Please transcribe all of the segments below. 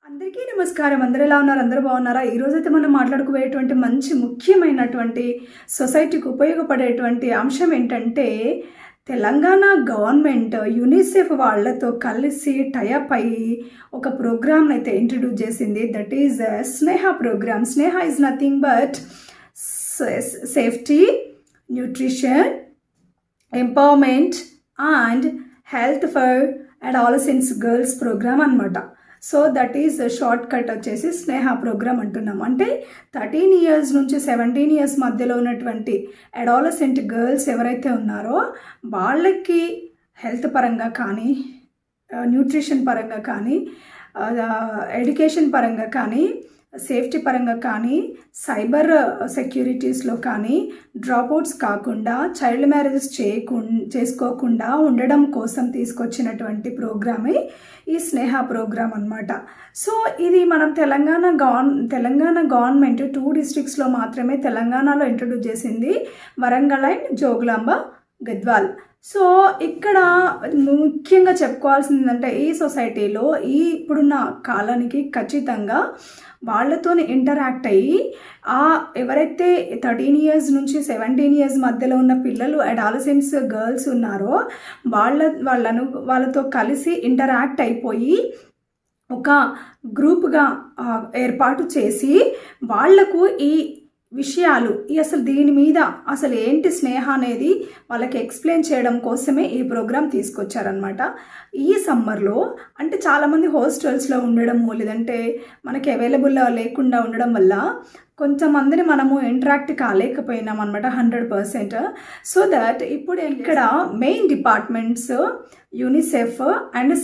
అందరికీ నమస్కారం. అందరూ ఎలా ఉన్నారు? అందరూ బాగున్నారా? ఈరోజైతే మనం మాట్లాడుకోబోయేటువంటి మంచి ముఖ్యమైనటువంటి సొసైటీకి ఉపయోగపడేటువంటి అంశం ఏంటంటే, తెలంగాణ గవర్నమెంట్ యూనిసెఫ్ వాళ్ళతో కలిసి టైఅప్ అయ్యి ఒక ప్రోగ్రామ్ని అయితే ఇంట్రడ్యూస్ చేసింది. That is Sneha program. Sneha is nothing but safety, nutrition, empowerment and health for adolescents girls program అనమాట. So that is short cut వచ్చేసి స్నేహ ప్రోగ్రామ్ అంటున్నాం. అంటే 13 years నుంచి 17 years మధ్యలో ఉన్నటువంటి అడాలసెంట్ గర్ల్స్ ఎవరైతే ఉన్నారో వాళ్ళకి హెల్త్ పరంగా కానీ, న్యూట్రిషన్ పరంగా కానీ, ఎడ్యుకేషన్ పరంగా కానీ, సేఫ్టీ పరంగా కానీ, సైబర్ సెక్యూరిటీస్లో కానీ డ్రాప్అవుట్స్ కాకుండా, చైల్డ్ మ్యారేజెస్ చేసుకోకుండా ఉండడం కోసం తీసుకొచ్చినటువంటి ప్రోగ్రామే ఈ స్నేహ ప్రోగ్రామ్ అనమాట. సో ఇది మనం తెలంగాణ గవర్నమెంట్ 2 districtsలో మాత్రమే తెలంగాణలో ఇంట్రడ్యూస్ చేసింది, వరంగల్ అండ్ జోగులాంబ గద్వాల్. సో ఇక్కడ ముఖ్యంగా చెప్పుకోవాల్సింది ఏంటంటే, ఈ సొసైటీలో ఇప్పుడున్న కాలానికి ఖచ్చితంగా వాళ్ళతో ఇంటరాక్ట్ అయ్యి ఎవరైతే 13 years నుంచి 17 years మధ్యలో ఉన్న పిల్లలు అడాలసెంట్స్ గర్ల్స్ ఉన్నారో వాళ్ళతో కలిసి ఇంటరాక్ట్ అయిపోయి ఒక గ్రూప్గా ఏర్పాటు చేసి వాళ్లకు ఈ విషయాలు అసలు దీని మీద అసలు ఏంటి స్నేహ అనేది వాళ్ళకి ఎక్స్ప్లెయిన్ చేయడం కోసమే ఈ ప్రోగ్రామ్ తీసుకొచ్చారనమాట. ఈ సమ్మర్లో అంటే చాలామంది హాస్టల్స్లో ఉండడము, లేదంటే మనకి అవైలబుల్ లేకుండా ఉండడం వల్ల కొంతమందిని మనము ఇంటరాక్ట్ కాలేకపోయినాం అనమాట 100%. సో దట్ ఇప్పుడు ఇక్కడ మెయిన్ డిపార్ట్మెంట్స్ యూనిసెఫ్ అండ్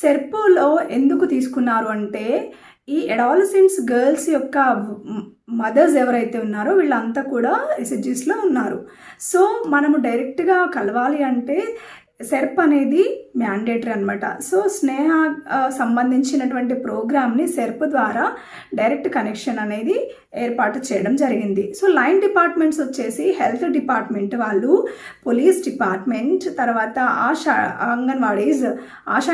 సెర్ప్లో ఎందుకు తీసుకున్నారు అంటే, ఈ అడాలసెంట్స్ గర్ల్స్ యొక్క మదర్స్ ఎవరైతే ఉన్నారో వీళ్ళంతా కూడా ఎస్హెచ్జిస్లో ఉన్నారు. సో మనము డైరెక్ట్గా కలవాలి అంటే సెర్ప్ అనేది మ్యాండేటరీ అనమాట. సో స్నేహ సంబంధించినటువంటి ప్రోగ్రామ్ని సెర్ప్ ద్వారా డైరెక్ట్ కనెక్షన్ అనేది ఏర్పాటు చేయడం జరిగింది. సో లైన్ డిపార్ట్మెంట్స్ వచ్చేసి హెల్త్ డిపార్ట్మెంట్ వాళ్ళు, పోలీస్ డిపార్ట్మెంట్, తర్వాత ఆశా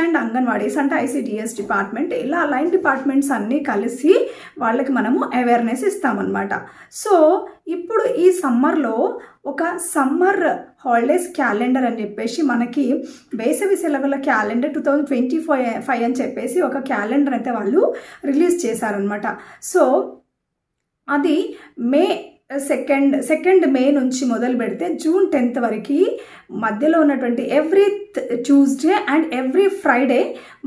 అండ్ అంగన్వాడీస్ అంటే ICDS డిపార్ట్మెంట్, ఇలా లైన్ డిపార్ట్మెంట్స్ అన్నీ కలిసి వాళ్ళకి మనము అవేర్నెస్ ఇస్తామన్నమాట. సో ఇప్పుడు ఈ సమ్మర్లో ఒక సమ్మర్ హాలిడేస్ క్యాలెండర్ అని చెప్పేసి మనకి వేసవి సెలవుల క్యాలెండర్ 2025 అని చెప్పేసి ఒక క్యాలెండర్ అయితే వాళ్ళు రిలీజ్ చేశారనమాట. సో అది మే 2 మే నుంచి మొదలు పెడితే జూన్ 10th వరకు మధ్యలో ఉన్నటువంటి every Tuesday and every Friday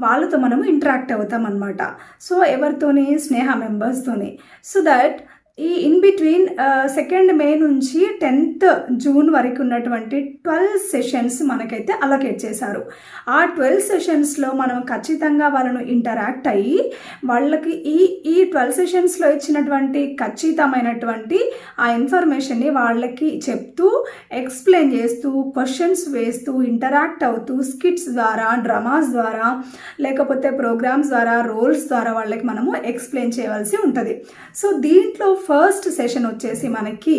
వాళ్ళతో మనము ఇంటరాక్ట్ అవుతాం అనమాట. సో ఎవరితోని? స్నేహ మెంబర్స్తోని. సో దట్ ఈ ఇన్ బిట్వీన్ 2 మే నుంచి 10th జూన్ వరకు ఉన్నటువంటి 12 సెషన్స్ మనకైతే అలొకేట్ చేశారు. ఆ 12 సెషన్స్లో మనం ఖచ్చితంగా వాళ్ళను ఇంటరాక్ట్ అయ్యి వాళ్ళకి ఈ 12 సెషన్స్లో ఇచ్చినటువంటి ఖచ్చితమైనటువంటి ఆ ఇన్ఫర్మేషన్ని వాళ్ళకి చెప్తూ, ఎక్స్ప్లెయిన్ చేస్తూ, క్వశ్చన్స్ వేస్తూ, ఇంటరాక్ట్ అవుతూ, స్కిట్స్ ద్వారా, డ్రామాస్ ద్వారా, లేకపోతే ప్రోగ్రామ్స్ ద్వారా, రోల్స్ ద్వారా వాళ్ళకి మనము ఎక్స్ప్లెయిన్ చేయవలసి ఉంటుంది. సో దీంట్లో ఫస్ట్ సెషన్ వచ్చేసి మనకి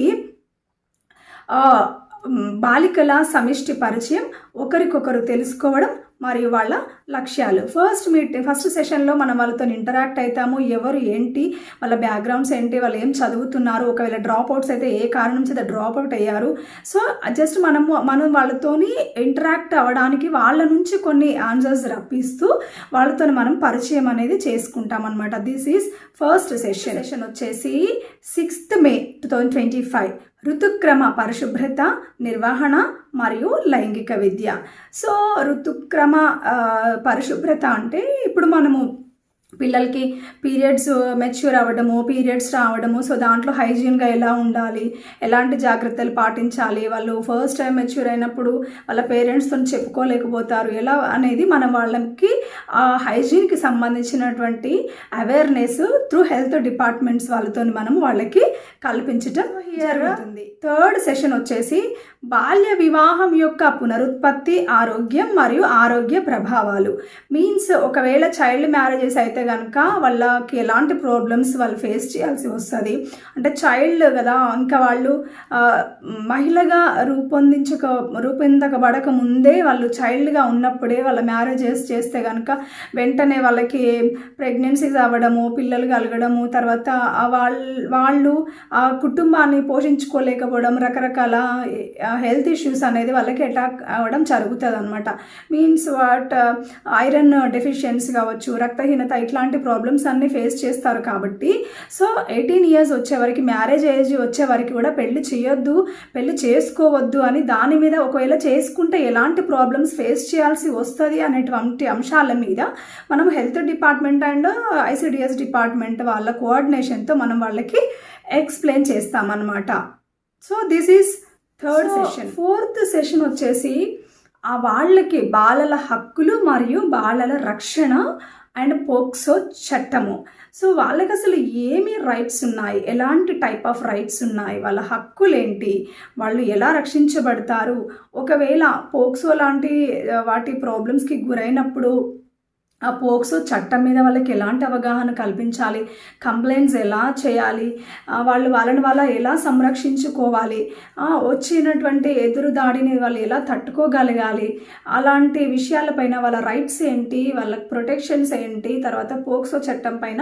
బాలికల సమిష్టి పరిచయం, ఒకరికొకరు తెలుసుకోవడం మరియు వాళ్ళ లక్ష్యాలు. ఫస్ట్ సెషన్లో మనం వాళ్ళతో ఇంటరాక్ట్ అవుతాము. ఎవరు ఏంటి, వాళ్ళ బ్యాక్గ్రౌండ్స్ ఏంటి, వాళ్ళు ఏం చదువుతున్నారు, ఒకవేళ డ్రాప్అవుట్స్ అయితే ఏ కారణం చేత డ్రాప్అవుట్ అయ్యారు. సో జస్ట్ మనం వాళ్ళతోని ఇంటరాక్ట్ అవ్వడానికి వాళ్ళ నుంచి కొన్ని ఆన్సర్స్ రప్పిస్తూ వాళ్ళతో మనం పరిచయం అనేది చేసుకుంటాం అనమాట. దిస్ ఈజ్ ఫస్ట్ సెషన్ వచ్చేసి 6th May 2025 ఋతుక్రమ పరిశుభ్రత, నిర్వహణ మరియు లైంగిక విద్య. సో ఋతుక్రమ పరిశుభ్రత అంటే ఇప్పుడు మనము పిల్లలకి పీరియడ్స్ మెచ్యూర్ అవ్వడము, పీరియడ్స్ రావడము, సో దాంట్లో హైజీన్గా ఎలా ఉండాలి, ఎలాంటి జాగ్రత్తలు పాటించాలి, వాళ్ళు ఫస్ట్ టైం మెచ్యూర్ అయినప్పుడు వాళ్ళ పేరెంట్స్తో చెప్పుకోలేకపోతారు ఎలా అనేది మనం వాళ్ళకి ఆ హైజీన్కి సంబంధించినటువంటి అవేర్నెస్ త్రూ హెల్త్ డిపార్ట్మెంట్స్ వాళ్ళతో మనము వాళ్ళకి కల్పించటం జరుగుతుంది. థర్డ్ సెషన్ వచ్చేసి బాల్య వివాహం యొక్క పునరుత్పత్తి, ఆరోగ్యం మరియు ఆరోగ్య ప్రభావాలు. మీన్స్ ఒకవేళ చైల్డ్ మ్యారేజెస్ అయితే కనుక వాళ్ళకి ఎలాంటి ప్రాబ్లమ్స్ వాళ్ళు ఫేస్ చేయాల్సి వస్తుంది, అంటే చైల్డ్ కదా ఇంకా వాళ్ళు మహిళగా రూపొందకబడక ముందే వాళ్ళు చైల్డ్గా ఉన్నప్పుడే వాళ్ళ మ్యారేజెస్ చేస్తే కనుక వెంటనే వాళ్ళకి ప్రెగ్నెన్సీస్ అవ్వడము, పిల్లలు కలగడము, తర్వాత వాళ్ళు ఆ కుటుంబాన్ని పోషించుకోలేకపోవడం, రకరకాల హెల్త్ ఇష్యూస్ అనేది వాళ్ళకి అటాక్ అవ్వడం జరుగుతుంది అనమాట. మీన్స్ ఐరన్ డెఫిషియన్సీ కావచ్చు, రక్తహీనత, ఇట్లాంటి ప్రాబ్లమ్స్ అన్నీ ఫేస్ చేస్తారు. కాబట్టి సో 18 years వచ్చేవరకు, మ్యారేజ్ ఏజ్ వచ్చేవరకు కూడా పెళ్లి చేయొద్దు, పెళ్లి చేసుకోవద్దు అని, దాని మీద ఒకవేళ చేసుకుంటే ఎలాంటి ప్రాబ్లమ్స్ ఫేస్ చేయాల్సి వస్తుంది అనేటువంటి అంశాల మీద మనం health department and ICDS department వాళ్ళ కోఆర్డినేషన్తో మనం వాళ్ళకి ఎక్స్ప్లెయిన్ చేస్తామన్నమాట. So this is third session. Fourth session వచ్చేసి వాళ్ళకి బాలల హక్కులు మరియు బాలల రక్షణ అండ్ పోక్సో చట్టము. సో వాళ్ళకి అసలు ఏమి రైట్స్ ఉన్నాయి, ఎలాంటి టైప్ ఆఫ్ రైట్స్ ఉన్నాయి, వాళ్ళ హక్కులు ఏంటి, వాళ్ళు ఎలా రక్షించబడతారు, ఒకవేళ పోక్సో లాంటి వాటి ప్రాబ్లమ్స్కి గురైనప్పుడు ఆ పోక్సో చట్టం మీద వాళ్ళకి ఎలాంటి అవగాహన కల్పించాలి, కంప్లైంట్స్ ఎలా చేయాలి, వాళ్ళని ఎలా సంరక్షించుకోవాలి, వచ్చినటువంటి ఎదురు దాడిని వాళ్ళు ఎలా తట్టుకోగలగాలి, అలాంటి విషయాలపైన వాళ్ళ రైట్స్ ఏంటి, వాళ్ళ ప్రొటెక్షన్స్ ఏంటి, తర్వాత పోక్సో చట్టం పైన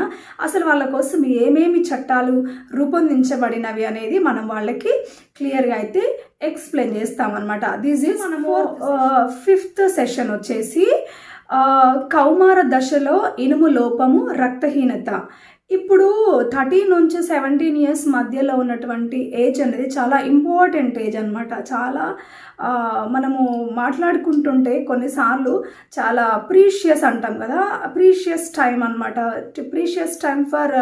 అసలు వాళ్ళ కోసం ఏమేమి చట్టాలు రూపొందించబడినవి అనేది మనం వాళ్ళకి క్లియర్గా అయితే ఎక్స్ప్లెయిన్ చేస్తామన్నమాట. దిస్ ఈజ్ మనము ఫిఫ్త్ సెషన్ వచ్చేసి కౌమార దశలో ఇనుము లోపము, రక్తహీనత. ఇప్పుడు 13 నుంచి 17 years మధ్యలో ఉన్నటువంటి ఏజ్ అనేది చాలా ఇంపార్టెంట్ ఏజ్ అనమాట. చాలా మనము మాట్లాడుకుంటుంటే కొన్నిసార్లు చాలా ప్రీషియస్ అంటాం కదా, ప్రీషియస్ టైం అనమాట. Precious time for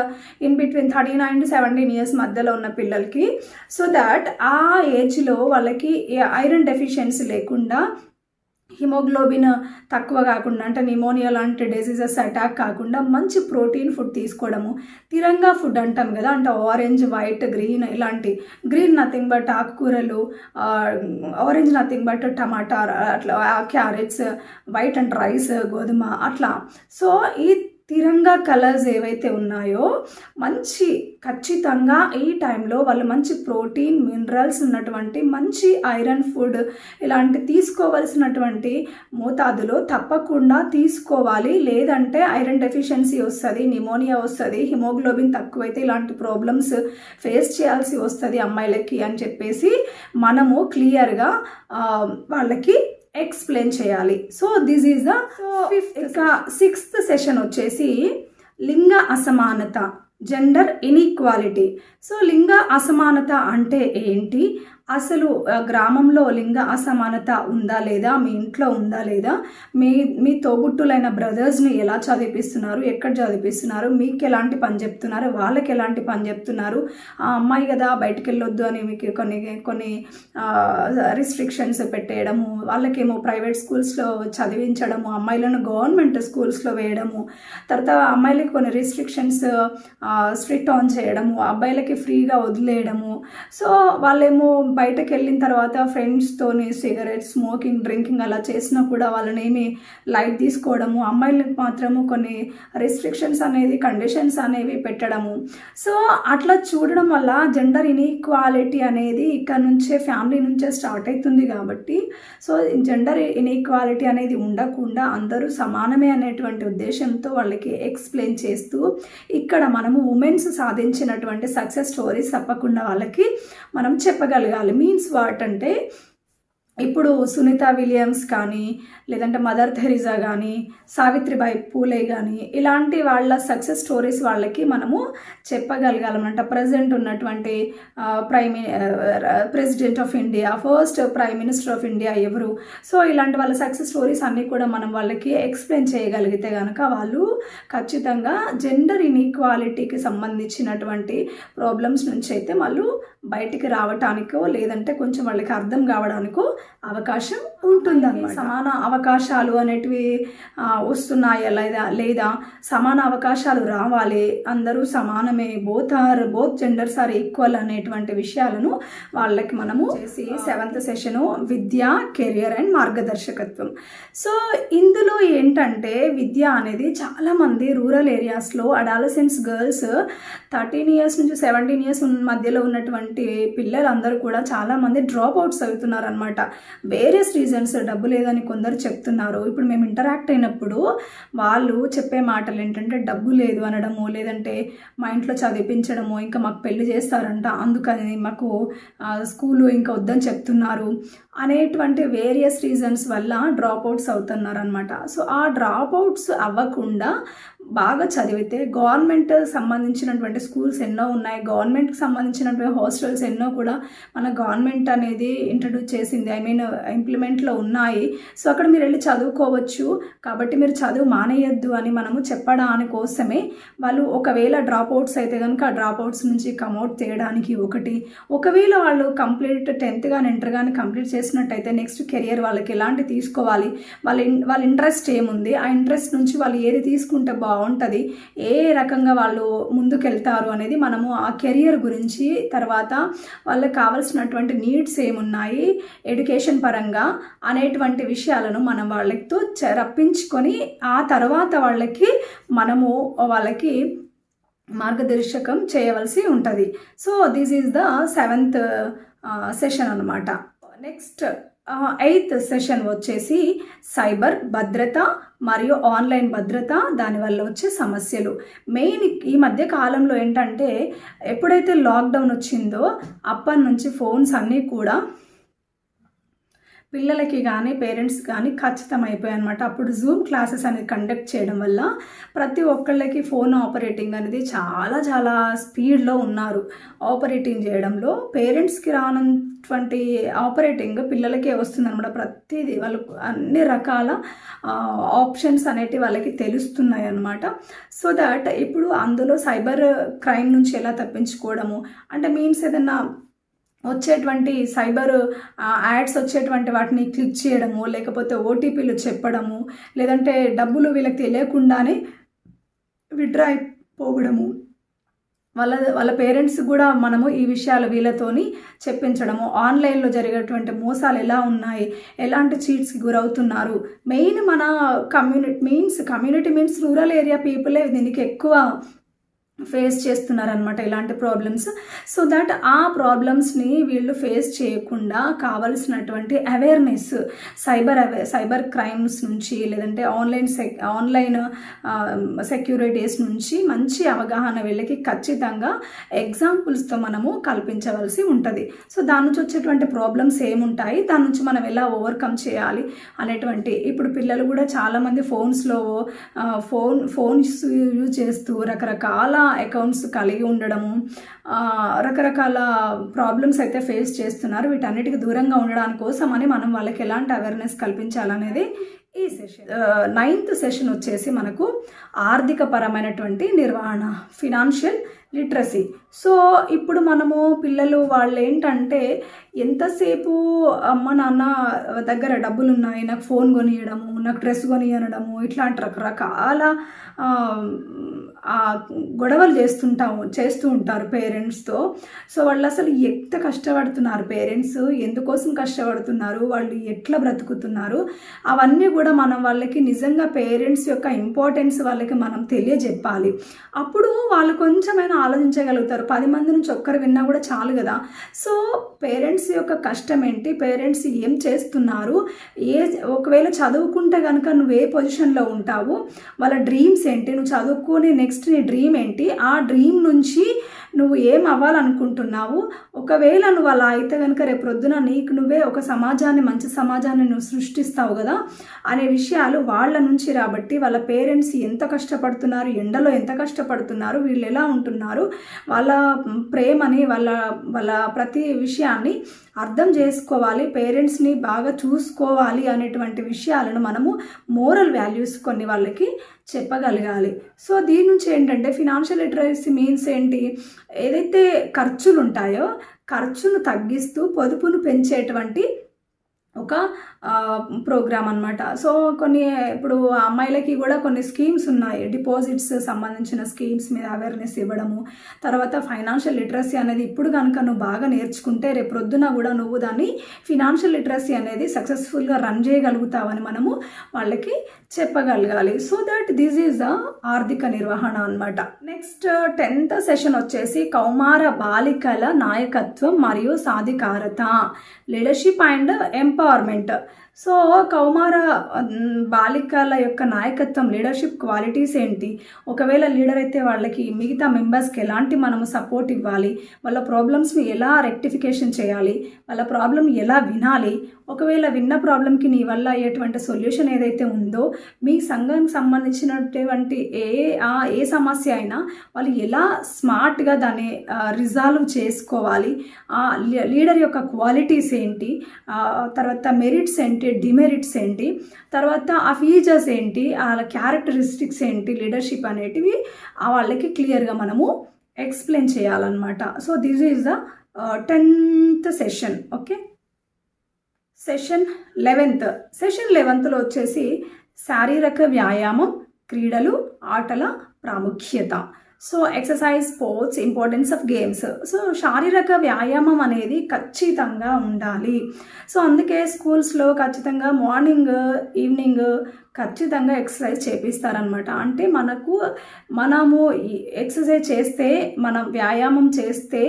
in between 39 to 17 years మధ్యలో ఉన్న పిల్లలకి. సో దాట్ ఆ ఏజ్లో వాళ్ళకి ఐరన్ డెఫిషియన్సీ లేకుండా, హిమోగ్లోబిన్ తక్కువ కాకుండా, అంటే నిమోనియా లాంటి డిసీజెస్ అటాక్ కాకుండా మంచి ప్రోటీన్ ఫుడ్ తీసుకోవడము, తిరంగా ఫుడ్ అంటాం కదా, అంటే ఆరెంజ్, వైట్, గ్రీన్, ఇలాంటి గ్రీన్ నథింగ్ బట్ ఆకుకూరలు, ఆరెంజ్ నథింగ్ బట్ టమాటా, అట్లా క్యారెట్స్, వైట్ అండ్ రైస్, గోధుమ, అట్లా. సో ఈ తిరంగా కలర్స్ ఏవైతే ఉన్నాయో మంచి ఖచ్చితంగా ఈ టైంలో వాళ్ళు మంచి ప్రోటీన్, మినరల్స్ ఉన్నటువంటి మంచి ఐరన్ ఫుడ్ ఇలాంటి తీసుకోవలసినటువంటి మోతాదులో తప్పకుండా తీసుకోవాలి. లేదంటే ఐరన్ డెఫిషియన్సీ వస్తుంది, నిమోనియా వస్తుంది, హిమోగ్లోబిన్ తక్కువైతే ఇలాంటి ప్రాబ్లమ్స్ ఫేస్ చేయాల్సి వస్తుంది అమ్మాయిలకి అని చెప్పేసి మనము క్లియర్గా వాళ్ళకి ఎక్స్ప్లెయిన్ చేయాలి. So this is the fifth. ఇంకా సిక్స్త్ సెషన్ వచ్చేసి లింగ అసమానత, జెండర్ ఇన్ఈక్వాలిటీ. సో లింగ అసమానత అంటే ఏంటి, అసలు గ్రామంలో లింగ అసమానత ఉందా లేదా, మీ ఇంట్లో ఉందా లేదా, మీ తోబుట్టులైన బ్రదర్స్ని ఎలా చదివిపిస్తున్నారు, ఎక్కడ చదివిపిస్తున్నారు, మీకు ఎలాంటి పని చెప్తున్నారు, వాళ్ళకి ఎలాంటి పని చెప్తున్నారు, ఆ అమ్మాయి కదా బయటికి వెళ్ళొద్దు అని మీకు కొన్ని రిస్ట్రిక్షన్స్ పెట్టేయడము, వాళ్ళకేమో ప్రైవేట్ స్కూల్స్లో చదివించడము, అమ్మాయిలను గవర్నమెంట్ స్కూల్స్లో వేయడము, తర్వాత అమ్మాయిలకి కొన్ని రిస్ట్రిక్షన్స్ స్ట్రిక్ట్ ఆన్ చేయడము, అబ్బాయిలకి ఫ్రీగా వదిలేయడము. సో వాళ్ళేమో బయటకు వెళ్ళిన తర్వాత ఫ్రెండ్స్తోని సిగరెట్ స్మోకింగ్, డ్రింకింగ్ అలా చేసినా కూడా వాళ్ళని ఏమి లైట్ తీసుకోవడము, అమ్మాయిలకు మాత్రము కొన్ని రిస్ట్రిక్షన్స్ అనేది, కండిషన్స్ అనేవి పెట్టడము. సో అట్లా చూడడం వల్ల జెండర్ ఇన్ఈక్వాలిటీ అనేది ఇక్కడ నుంచే, ఫ్యామిలీ నుంచే స్టార్ట్ అవుతుంది. కాబట్టి సో జెండర్ ఇన్ఈక్వాలిటీ అనేది ఉండకుండా అందరూ సమానమే అనేటువంటి ఉద్దేశంతో వాళ్ళకి ఎక్స్ప్లెయిన్ చేస్తూ ఇక్కడ మనము ఉమెన్స్ సాధించినటువంటి సక్సెస్ స్టోరీస్ తప్పకుండా వాళ్ళకి మనం చెప్పగలగాలి. మీన్స్ వాట్ అంటే ఇప్పుడు సునీత విలియమ్స్ కానీ, లేదంటే మదర్ థెరిసా కానీ, సావిత్రిబాయి పూలే కానీ, ఇలాంటి వాళ్ళ సక్సెస్ స్టోరీస్ వాళ్ళకి మనము చెప్పగలగాలన్నమాట. ప్రజెంట్ ఉన్నటువంటి president of India, first prime minister of India ఎవరు, సో ఇలాంటి వాళ్ళ సక్సెస్ స్టోరీస్ అన్నీ కూడా మనం వాళ్ళకి ఎక్స్ప్లెయిన్ చేయగలిగితే కనుక వాళ్ళు ఖచ్చితంగా జెండర్ ఇన్ఈక్వాలిటీకి సంబంధించినటువంటి ప్రాబ్లమ్స్ నుంచి అయితే వాళ్ళు బయటికి రావటానికో, లేదంటే కొంచెం వాళ్ళకి అర్థం కావడానికో అవకాశం ఉంటుందన్నమాట. సమాన అవకాశాలు అనేటివి వస్తున్నాయా లేదా సమాన అవకాశాలు రావాలి, అందరూ సమానమే, బోత్ జెండర్స్ ఆర్ ఈక్వల్ అనేటువంటి విషయాలను వాళ్ళకి మనము చేసి 7th session Vidya, career and మార్గదర్శకత్వం. సో ఇందులో ఏంటంటే విద్య అనేది చాలామంది రూరల్ ఏరియాస్లో అడాలసెంట్స్ గర్ల్స్ 13 ఇయర్స్ నుంచి 17 ఇయర్స్ మధ్యలో ఉన్నటువంటి పిల్లలందరూ కూడా చాలామంది డ్రాప్ అవుట్స్ అవుతున్నారు అనమాట. వేరియస్ రీజన్స్, డబ్బు లేదని కొందరు చెప్తున్నారు. ఇప్పుడు మేము ఇంటరాక్ట్ అయినప్పుడు వాళ్ళు చెప్పే మాటలు ఏంటంటే డబ్బు లేదు అనడము, లేదంటే మా ఇంట్లో చదివించడము, ఇంకా మాకు పెళ్లి చేస్తారంట అందుకని మాకు స్కూలు ఇంకా వద్దని చెప్తున్నారు అనేటువంటి వేరియస్ రీజన్స్ వల్ల డ్రాప్ అవుట్స్ అవుతున్నారు అనమాట. సో ఆ డ్రాప్ అవుట్స్ అవ్వకుండా బాగా చదివితే గవర్నమెంట్ సంబంధించినటువంటి స్కూల్స్ ఎన్నో ఉన్నాయి, గవర్నమెంట్కి సంబంధించినటువంటి హాస్టల్స్ ఎన్నో కూడా మన గవర్నమెంట్ అనేది ఇంట్రడ్యూస్ చేసింది, ఇంప్లిమెంట్లో ఉన్నాయి. సో అక్కడ మీరు వెళ్ళి చదువుకోవచ్చు, కాబట్టి మీరు చదువు మానేయద్దు అని మనము చెప్పడానికి కోసమే వాళ్ళు ఒకవేళ డ్రాప్ అవుట్స్ అయితే కనుక ఆ డ్రాప్ అవుట్స్ నుంచి కమ్అట్ చేయడానికి ఒకవేళ వాళ్ళు కంప్లీట్ 10th కానీ ఇంటర్ కానీ కంప్లీట్ చేసినట్టయితే నెక్స్ట్ కెరియర్ వాళ్ళకి ఎలాంటి తీసుకోవాలి, వాళ్ళ ఇంట్రెస్ట్ ఏముంది, ఆ ఇంట్రెస్ట్ నుంచి వాళ్ళు ఏది తీసుకుంటే బాగుంటుంది, ఏ రకంగా వాళ్ళు ముందుకెళ్తారు అనేది మనము ఆ కెరియర్ గురించి, తర్వాత వాళ్ళకి కావాల్సినటువంటి నీడ్స్ ఏమున్నాయి ఎడ్యుకేషన్ పరంగా అనేటువంటి విషయాలను మనం వాళ్ళతో రప్పించుకొని ఆ తర్వాత మనము వాళ్ళకి మార్గదర్శకం చేయవలసి ఉంటుంది. So this is the 7th session అనమాట. నెక్స్ట్ 8th సెషన్ వచ్చేసి సైబర్ భద్రత మరియు ఆన్లైన్ భద్రత, దానివల్ల వచ్చే సమస్యలు. మెయిన్ ఈ మధ్య కాలంలో ఏంటంటే ఎప్పుడైతే లాక్డౌన్ వచ్చిందో అప్పటి నుంచి ఫోన్స్ అన్నీ కూడా పిల్లలకి కానీ పేరెంట్స్ కానీ ఖచ్చితం అయిపోయాయి అనమాట. అప్పుడు జూమ్ క్లాసెస్ అనేది కండక్ట్ చేయడం వల్ల ప్రతి ఒక్కళ్ళకి ఫోన్ ఆపరేటింగ్ అనేది చాలా స్పీడ్లో ఉన్నారు ఆపరేటింగ్ చేయడంలో. పేరెంట్స్కి రానటువంటి ఆపరేటింగ్ పిల్లలకే వస్తుందన్నమాట. ప్రతిదీ వాళ్ళకు అన్ని రకాల ఆప్షన్స్ అనేటివి వాళ్ళకి తెలుస్తున్నాయి అన్నమాట. సో దట్ ఇప్పుడు అందులో సైబర్ క్రైమ్ నుంచి ఎలా తప్పించుకోవడము అంటే మీన్స్ ఏదన్నా వచ్చేటువంటి సైబర్ యాడ్స్ వచ్చేటువంటి వాటిని క్లిక్ చేయడము, లేకపోతే ఓటీపీలు చెప్పడము, లేదంటే డబ్బులు వీళ్ళకి తెలియకుండానే విత్డ్రా అయిపోవడము, వాళ్ళ పేరెంట్స్ కూడా మనము ఈ విషయాలు వీళ్ళతోని చెప్పించడము, ఆన్లైన్లో జరిగేటువంటి మోసాలు ఎలా ఉన్నాయి, ఎలాంటి చీట్స్కి గురవుతున్నారు. మెయిన్ మన కమ్యూనిటీ మీన్స్ రూరల్ ఏరియా పీపులే దీనికి ఎక్కువ ఫేస్ చేస్తున్నారనమాట ఇలాంటి ప్రాబ్లమ్స్. సో దట్ ఆ ప్రాబ్లమ్స్ని వీళ్ళు ఫేస్ చేయకుండా కావలసినటువంటి అవేర్నెస్ సైబర్ క్రైమ్స్ నుంచి, లేదంటే ఆన్లైన్ సెక్యూరిటీస్ నుంచి మంచి అవగాహన వీళ్ళకి ఖచ్చితంగా ఎగ్జాంపుల్స్తో మనము కల్పించవలసి ఉంటుంది. సో దాని నుంచి వచ్చేటువంటి ప్రాబ్లమ్స్ ఏముంటాయి, దాని నుంచి మనం ఎలా ఓవర్కమ్ చేయాలి అనేటువంటి, ఇప్పుడు పిల్లలు కూడా చాలామంది ఫోన్స్లో ఫోన్స్ యూజ్ చేస్తూ రకరకాల అకౌంట్స్ కలిగి ఉండడము, రకరకాల ప్రాబ్లమ్స్ అయితే ఫేస్ చేస్తున్నారు. వీటన్నిటికి దూరంగా ఉండడానికి కోసమని మనం వాళ్ళకి ఎలాంటి అవేర్నెస్ కల్పించాలనేది ఈ సెషన్. 9th సెషన్ వచ్చేసి మనకు ఆర్థిక పరమైనటువంటి నిర్వహణ, ఫినాన్షియల్ లిటరసీ. సో ఇప్పుడు మనము పిల్లలు వాళ్ళు ఏంటంటే ఎంతసేపు అమ్మ నాన్న దగ్గర డబ్బులు ఉన్నాయి, నాకు ఫోన్ కొనియడము, నాకు డ్రెస్ కొనియనడము, ఇట్లాంటి రకరకాల గొడవలు చేస్తూ ఉంటారు పేరెంట్స్తో. సో వాళ్ళు అసలు ఎంత కష్టపడుతున్నారు, పేరెంట్స్ ఎందుకోసం కష్టపడుతున్నారు, వాళ్ళు ఎట్లా బ్రతుకుతున్నారు, అవన్నీ కూడా మనం వాళ్ళకి నిజంగా పేరెంట్స్ యొక్క ఇంపార్టెన్స్ వాళ్ళకి మనం తెలియజెప్పాలి. అప్పుడు వాళ్ళు కొంచెమైనా ఆలోచించగలుగుతారు. 10 మంది నుంచి ఒక్కరు విన్నా కూడా చాలు కదా. సో పేరెంట్స్ యొక్క కష్టం ఏంటి, పేరెంట్స్ ఏం చేస్తున్నారు, ఒకవేళ చదువుకుంటే కనుక నువ్వు ఏ పొజిషన్లో ఉంటావు, వాళ్ళ డ్రీమ్స్ ఏంటి, నువ్వు చదువుకొని నెక్స్ట్ నీ డ్రీమ్ ఏంటి, ఆ డ్రీమ్ నుంచి నువ్వు ఏం అవ్వాలనుకుంటున్నావు, ఒకవేళ నువ్వు అలా అయితే కనుక రేపు ప్రొద్దున నీకు నువ్వే ఒక మంచి సమాజాన్ని నువ్వు సృష్టిస్తావు కదా అనే విషయాలు వాళ్ళ నుంచి రాబట్టి వాళ్ళ పేరెంట్స్ ఎంత కష్టపడుతున్నారు, ఎండలో ఎంత కష్టపడుతున్నారు, వీళ్ళు ఎలా ఉంటున్నారు, వాళ్ళ ప్రేమని వాళ్ళ ప్రతి విషయాన్ని అర్థం చేసుకోవాలి, పేరెంట్స్ని బాగా చూసుకోవాలి అనేటువంటి విషయాలను మనము మోరల్ వాల్యూస్ కొన్ని వాళ్ళకి చెప్పగలగాలి. సో దీని నుంచి ఏంటంటే ఫినాన్షియల్ లిటరసీ మీన్స్ ఏంటి, ఏదైతే ఖర్చులు ఉంటాయో ఖర్చును తగ్గిస్తూ పొదుపును పెంచేటువంటి ఒక ప్రోగ్రామ్ అనమాట. సో కొన్ని ఇప్పుడు అమ్మాయిలకి కూడా కొన్ని స్కీమ్స్ ఉన్నాయి, డిపాజిట్స్ సంబంధించిన స్కీమ్స్ మీద అవేర్నెస్ ఇవ్వడము. తర్వాత ఫైనాన్షియల్ లిటరసీ అనేది ఇప్పుడు కనుక నువ్వు బాగా నేర్చుకుంటే రేపు ప్రొద్దున కూడా నువ్వు దాన్ని ఫినాన్షియల్ లిటరసీ అనేది సక్సెస్ఫుల్గా రన్ చేయగలుగుతావని మనము వాళ్ళకి చెప్పగలగాలి. So that this is the ఆర్థిక నిర్వహణ అనమాట. నెక్స్ట్ 10th సెషన్ వచ్చేసి కౌమార బాలికల నాయకత్వం మరియు సాధికారత, లీడర్షిప్ అండ్ ఎంపవర్మెంట్. సో కౌమార బాలికల యొక్క నాయకత్వం, లీడర్షిప్ క్వాలిటీస్ ఏంటి, ఒకవేళ లీడర్ అయితే వాళ్ళకి మిగతా మెంబర్స్కి ఎలాంటి మనము సపోర్ట్ ఇవ్వాలి, వాళ్ళ ప్రాబ్లమ్స్ని ఎలా రెక్టిఫికేషన్ చేయాలి, వాళ్ళ ప్రాబ్లం ఎలా వినాలి, ఒకవేళ విన్న ప్రాబ్లంకి నీ వల్ల అయ్యేటువంటి సొల్యూషన్ ఏదైతే ఉందో మీ సంఘానికి సంబంధించినటువంటి ఏ సమస్య అయినా వాళ్ళు ఎలా స్మార్ట్గా దాన్ని రిజాల్వ్ చేసుకోవాలి, ఆ లీడర్ యొక్క క్వాలిటీస్ ఏంటి, తర్వాత మెరిట్స్ ఏంటి, డిమెరిట్స్ ఏంటి, తర్వాత ఆ ఫీచర్స్ ఏంటి, ఆ క్యారెక్టరిస్టిక్స్ ఏంటి, లీడర్షిప్ అనేటివి వాళ్ళకి క్లియర్గా మనము ఎక్స్ప్లెయిన్ చేయాలన్నమాట. So this is the 10th session. Okay, session 11th వచ్చేసి శారీరక వ్యాయామం, క్రీడలు, ఆటల ప్రాముఖ్యత. So exercise, sports, importance of games. So శారీరక వ్యాయామం అనేది ఖచ్చితంగా ఉండాలి. సో అందుకే స్కూల్స్లో ఖచ్చితంగా మార్నింగ్, ఈవినింగ్ ఖచ్చితంగా ఎక్సర్సైజ్ చేపిస్తారనమాట. అంటే మనము ఎక్సర్సైజ్ చేస్తే, మనం వ్యాయామం చేస్తే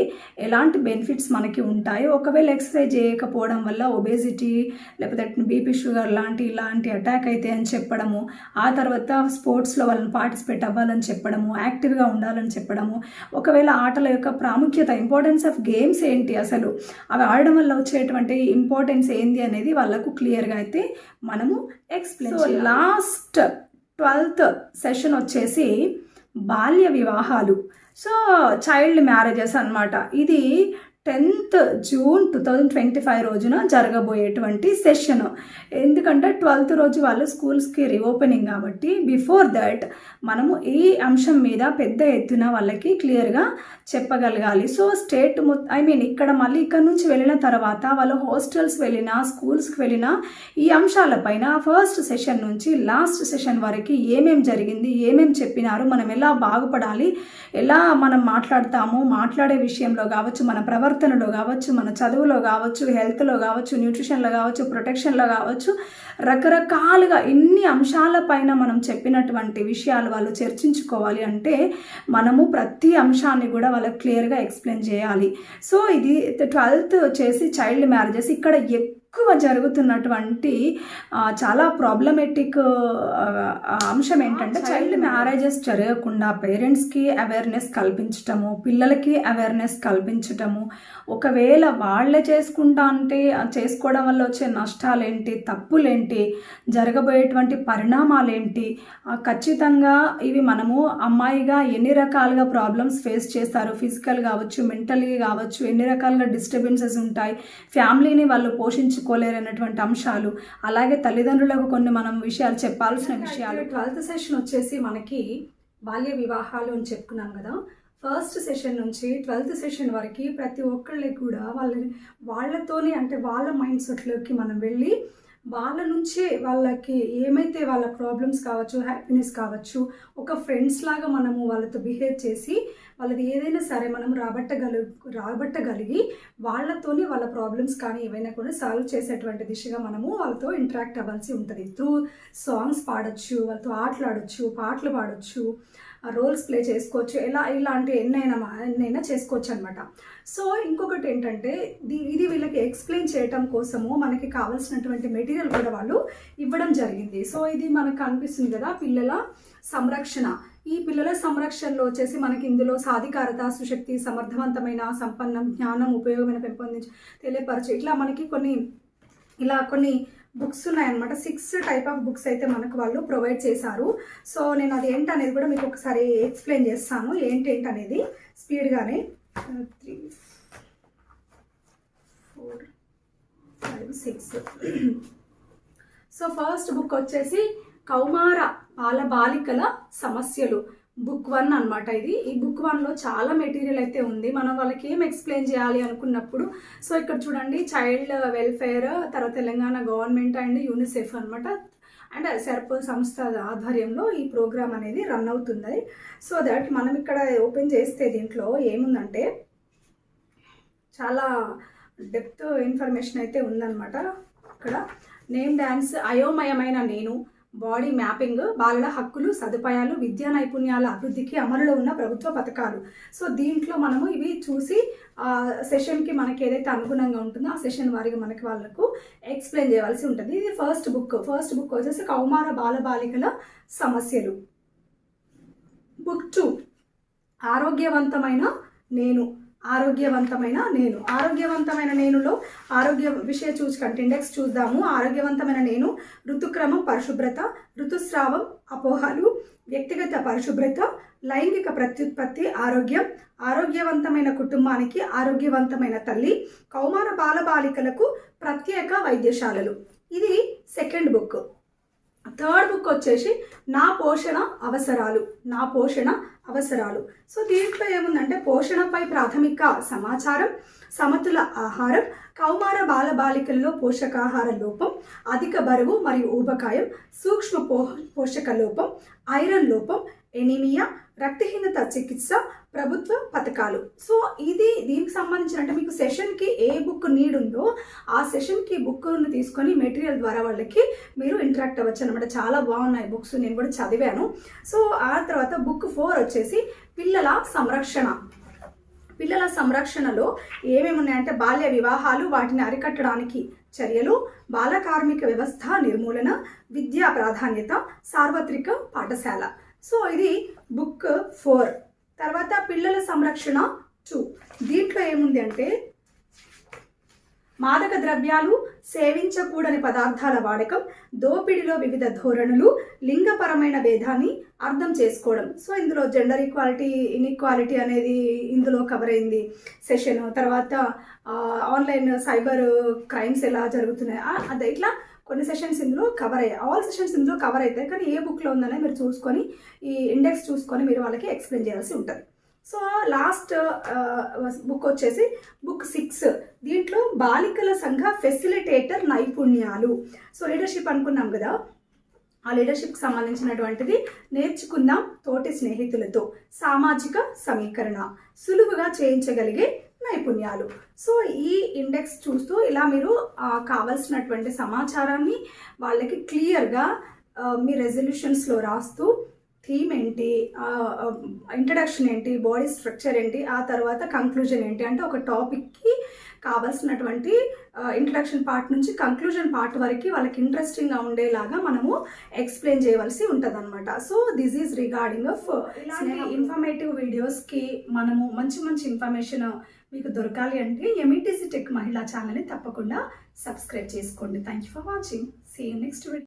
ఎలాంటి బెనిఫిట్స్ మనకి ఉంటాయి, ఒకవేళ ఎక్సర్సైజ్ చేయకపోవడం వల్ల ఒబేసిటీ లేకపోతే బీపీ, షుగర్ ఇలాంటి అటాక్ అయితే అని చెప్పడము, ఆ తర్వాత స్పోర్ట్స్లో వాళ్ళని పార్టిసిపేట్ అవ్వాలని చెప్పడము, యాక్టివ్గా ఉండాలని చెప్పడము, ఒకవేళ ఆటల యొక్క ప్రాముఖ్యత, ఇంపార్టెన్స్ ఆఫ్ గేమ్స్ ఏంటి, అసలు అవి ఆడడం వల్ల వచ్చేటువంటి ఇంపార్టెన్స్ ఏంది అనేది వాళ్ళకు క్లియర్గా అయితే మనము ఎక్స్ప్లెయిన్ చేయాలి. లాస్ట్ 12th సెషన్ వచ్చేసి బాల్య వివాహాలు, సో చైల్డ్ మ్యారేజెస్ అన్నమాట. ఇది 10th జూన్ 2025 రోజున జరగబోయేటువంటి సెషన్. ఎందుకంటే 12th రోజు వాళ్ళు స్కూల్స్కి రీఓపెనింగ్ కాబట్టి బిఫోర్ దట్ మనము ఈ అంశం మీద పెద్ద ఎత్తున వాళ్ళకి క్లియర్గా చెప్పగలగాలి. సో స్టేట్ ఇక్కడ నుంచి వెళ్ళిన తర్వాత వాళ్ళు హాస్టల్స్ వెళ్ళినా, స్కూల్స్కి వెళ్ళినా ఈ అంశాలపైన ఫస్ట్ సెషన్ నుంచి లాస్ట్ సెషన్ వరకు ఏమేం జరిగింది, ఏమేం చెప్పినారు, మనం ఎలా బాగుపడాలి, ఎలా మనం మాట్లాడే విషయంలో కావచ్చు, మన ప్రవర్తనలో కావచ్చు, మన చదువులో కావచ్చు, హెల్త్లో కావచ్చు, న్యూట్రిషన్లో కావచ్చు, ప్రొటెక్షన్లో కావచ్చు, రకరకాలుగా ఇన్ని అంశాలపైన మనం చెప్పినటువంటి విషయాలు వాళ్ళు చర్చించుకోవాలి. అంటే మనము ప్రతి అంశాన్ని కూడా వాళ్ళకి క్లియర్గా ఎక్స్ప్లెయిన్ చేయాలి. సో ఇది 12th వచ్చేసి చైల్డ్ మ్యారేజెస్. ఇక్కడ ఎక్కువ జరుగుతున్నటువంటి చాలా ప్రాబ్లమేటిక్ అంశం ఏంటంటే చైల్డ్ మ్యారేజెస్ జరగకుండా పేరెంట్స్కి అవేర్నెస్ కల్పించటము, పిల్లలకి అవేర్నెస్ కల్పించటము, ఒకవేళ వాళ్ళే చేసుకుంటా అంటే చేసుకోవడం వల్ల వచ్చే నష్టాలేంటి, తప్పులేంటి, జరగబోయేటువంటి పరిణామాలేంటి, ఖచ్చితంగా ఇవి మనము అమ్మాయిగా ఎన్ని రకాలుగా ప్రాబ్లమ్స్ ఫేస్ చేస్తారు, ఫిజికల్ కావచ్చు, మెంటలీ కావచ్చు, ఎన్ని రకాలుగా డిస్టర్బెన్సెస్ ఉంటాయి, ఫ్యామిలీని వాళ్ళు పోషించుకోలేరన్నటువంటి అంశాలు, అలాగే తల్లిదండ్రులకు కొన్ని మనం విషయాలు చెప్పాల్సిన విషయాలు. 12th సెషన్ వచ్చేసి మనకి బాల్య వివాహాలు అని చెప్పుకున్నాం కదా. ఫస్ట్ సెషన్ నుంచి 12th సెషన్ వరకు ప్రతి ఒక్కళ్ళకి కూడా వాళ్ళతోనే అంటే వాళ్ళ మైండ్ సెట్లోకి మనం వెళ్ళి వాళ్ళ నుంచే వాళ్ళకి ఏమైతే వాళ్ళ ప్రాబ్లమ్స్ కావచ్చు, హ్యాపీనెస్ కావచ్చు, ఒక ఫ్రెండ్స్ లాగా మనము వాళ్ళతో బిహేవ్ చేసి వాళ్ళది ఏదైనా సరే మనం రాబట్టగలిగి వాళ్ళతోనే వాళ్ళ ప్రాబ్లమ్స్ కానీ ఏవైనా కూడా సాల్వ్ చేసేటువంటి దిశగా మనము వాళ్ళతో ఇంటరాక్ట్ అవ్వాల్సి ఉంటుంది. త్రూ సాంగ్స్ పాడొచ్చు, వాళ్ళతో ఆటలాడొచ్చు, పాటలు పాడొచ్చు, రోల్స్ ప్లే చేసుకోవచ్చు, ఇలాంటి ఎన్నైనా చేసుకోవచ్చు అనమాట. సో ఇంకొకటి ఏంటంటే ఇది వీళ్ళకి ఎక్స్ప్లెయిన్ చేయటం కోసము మనకి కావాల్సినటువంటి మెటీరియల్ కూడా వాళ్ళు ఇవ్వడం జరిగింది. సో ఇది మనకు కనిపిస్తుంది కదా, పిల్లల సంరక్షణ. ఈ పిల్లల సంరక్షణలో వచ్చేసి మనకి ఇందులో సాధికారత, సుశక్తి, సమర్థవంతమైన, సంపన్నం, జ్ఞానం, ఉపయోగమైన పెంపొందించి తెలియపరచు, ఇట్లా మనకి కొన్ని బుక్స్ ఉన్నాయన్నమాట. 6 టైప్ ఆఫ్ బుక్స్ అయితే మనకు వాళ్ళు ప్రొవైడ్ చేశారు. సో నేను అది ఏంటనేది కూడా మీకు ఒకసారి ఎక్స్ప్లెయిన్ చేస్తాను, ఏంటనేది స్పీడ్గానే. 3, 4, 5, 6. సో ఫస్ట్ బుక్ వచ్చేసి కౌమార బాలికల సమస్యలు, బుక్ 1 అనమాట ఇది. ఈ బుక్ 1లో చాలా మెటీరియల్ అయితే ఉంది. మనం వాళ్ళకి ఏం ఎక్స్ప్లెయిన్ చేయాలి అనుకున్నప్పుడు, సో ఇక్కడ చూడండి చైల్డ్ వెల్ఫేర్, తర్వాత తెలంగాణ గవర్నమెంట్ అండ్ యూనిసెఫ్ అనమాట, అండ్ సెర్ప్ సంస్థ ఆధ్వర్యంలో ఈ ప్రోగ్రామ్ అనేది రన్ అవుతుంది. సో దట్ మనం ఇక్కడ ఓపెన్ చేస్తే దీంట్లో ఏముందంటే చాలా డెప్త్ ఇన్ఫర్మేషన్ అయితే ఉందన్నమాట. ఇక్కడ నేమ్ డ్యాన్స్, అయోమయమైన నేను, బాడీ మ్యాపింగ్, బాలల హక్కులు, సదుపాయాలు, విద్యా నైపుణ్యాల అభివృద్ధికి అమలులో ఉన్న ప్రభుత్వ పథకాలు. సో దీంట్లో మనము ఇవి చూసి సెషన్కి మనకి ఏదైతే అనుగుణంగా ఉంటుందో ఆ సెషన్ వారిగా మనకి వాళ్ళకు ఎక్స్ప్లెయిన్ చేయవలసి ఉంటుంది. ఇది ఫస్ట్ బుక్ వచ్చేసి కౌమార బాలబాలికల సమస్యలు. బుక్ 2 ఆరోగ్యవంతమైన నేను. ఆరోగ్యవంతమైన నేనులో ఆరోగ్య విషయ సూచిక ఇండెక్స్ చూద్దాము. ఆరోగ్యవంతమైన నేను, ఋతుక్రమం, పరిశుభ్రత, ఋతుస్రావం, అపోహలు, వ్యక్తిగత పరిశుభ్రత, లైంగిక ప్రత్యుత్పత్తి, ఆరోగ్యం, ఆరోగ్యవంతమైన కుటుంబానికి ఆరోగ్యవంతమైన తల్లి, కౌమార బాలబాలికలకు ప్రత్యేక వైద్యశాలలు. ఇది సెకండ్ బుక్. థర్డ్ బుక్ వచ్చేసి నా పోషణ అవసరాలు. సో దీంట్లో ఏముందంటే పోషణపై ప్రాథమిక సమాచారం, సమతుల ఆహారం, కౌమార బాలబాలికల్లో పోషకాహార లోపం, అధిక బరువు మరియు ఊబకాయం, సూక్ష్మ పోషక లోపం, ఐరన్ లోపం, ఎనీమియా, రక్తహీనత చికిత్స, ప్రభుత్వ పథకాలు. సో దీనికి సంబంధించిన అంటే మీకు సెషన్కి ఏ బుక్ నీడ్ ఉందో ఆ సెషన్కి బుక్ను తీసుకొని మెటీరియల్ ద్వారా వాళ్ళకి మీరు ఇంటరాక్ట్ అవ్వచ్చు అనమాట. చాలా బాగున్నాయి బుక్స్, నేను కూడా చదివాను. సో ఆ తర్వాత బుక్ 4 వచ్చేసి పిల్లల సంరక్షణలో ఏమేమి ఉన్నాయంటే బాల్య వివాహాలు, వాటిని అరికట్టడానికి చర్యలు, బాల కార్మిక వ్యవస్థ నిర్మూలన, విద్యా ప్రాధాన్యత, సార్వత్రిక పాఠశాల. సో ఇది బుక్ 4. తర్వాత పిల్లల సంరక్షణ 2. దీంట్లో ఏముంది అంటే మాదక ద్రవ్యాలు, సేవించకూడని పదార్థాల వాడకం, దోపిడీలో వివిధ ధోరణులు, లింగపరమైన భేదాన్ని అర్థం చేసుకోవడం. సో ఇందులో జెండర్ ఈక్వాలిటీ, ఇన్ఈక్వాలిటీ అనేది ఇందులో కవర్ అయింది సెషన్. తర్వాత ఆన్లైన్ సైబర్ క్రైమ్స్ ఎలా జరుగుతున్నాయి అదే ఇట్లా కొన్ని సెషన్స్ ఇందులో కవర్ అయ్యాయి. ఆల్ సెషన్స్ ఇందులో కవర్ అవుతాయి, కానీ ఏ బుక్లో ఉందనే మీరు చూసుకొని ఈ ఇండెక్స్ చూసుకొని మీరు వాళ్ళకి ఎక్స్ప్లెయిన్ చేయాల్సి ఉంటుంది. సో లాస్ట్ బుక్ వచ్చేసి బుక్ 6. దీంట్లో బాలికల సంఘ ఫెసిలిటేటర్ నైపుణ్యాలు. సో లీడర్షిప్ అనుకున్నాం కదా, ఆ లీడర్షిప్కి సంబంధించినటువంటిది నేర్చుకుందాం తోటి స్నేహితులతో, సామాజిక సమీకరణ, సులువుగా చేయించగలిగే నైపుణ్యాలు. సో ఈ ఇండెక్స్ చూస్తూ ఇలా మీరు కావాల్సినటువంటి సమాచారాన్ని వాళ్ళకి క్లియర్గా మీ రెజల్యూషన్స్లో రాస్తూ థీమ్ ఏంటి, ఇంట్రడక్షన్ ఏంటి, బాడీ స్ట్రక్చర్ ఏంటి, ఆ తర్వాత కంక్లూజన్ ఏంటి అంటే ఒక టాపిక్కి కావాల్సినటువంటి ఇంట్రడక్షన్ పార్ట్ నుంచి కంక్లూజన్ పార్ట్ వరకు వాళ్ళకి ఇంట్రెస్టింగ్గా ఉండేలాగా మనము ఎక్స్ప్లెయిన్ చేయవలసి ఉంటుంది అనమాట. So this is regarding of ఇలాంటి ఇన్ఫర్మేటివ్ వీడియోస్కి మనము మంచి ఇన్ఫర్మేషన్ మీకు దొరకాలి అంటే ఎంఈటీసీ టెక్ మహిళా ఛానల్ని తప్పకుండా సబ్స్క్రైబ్ చేసుకోండి. Thank you for watching. See you next video.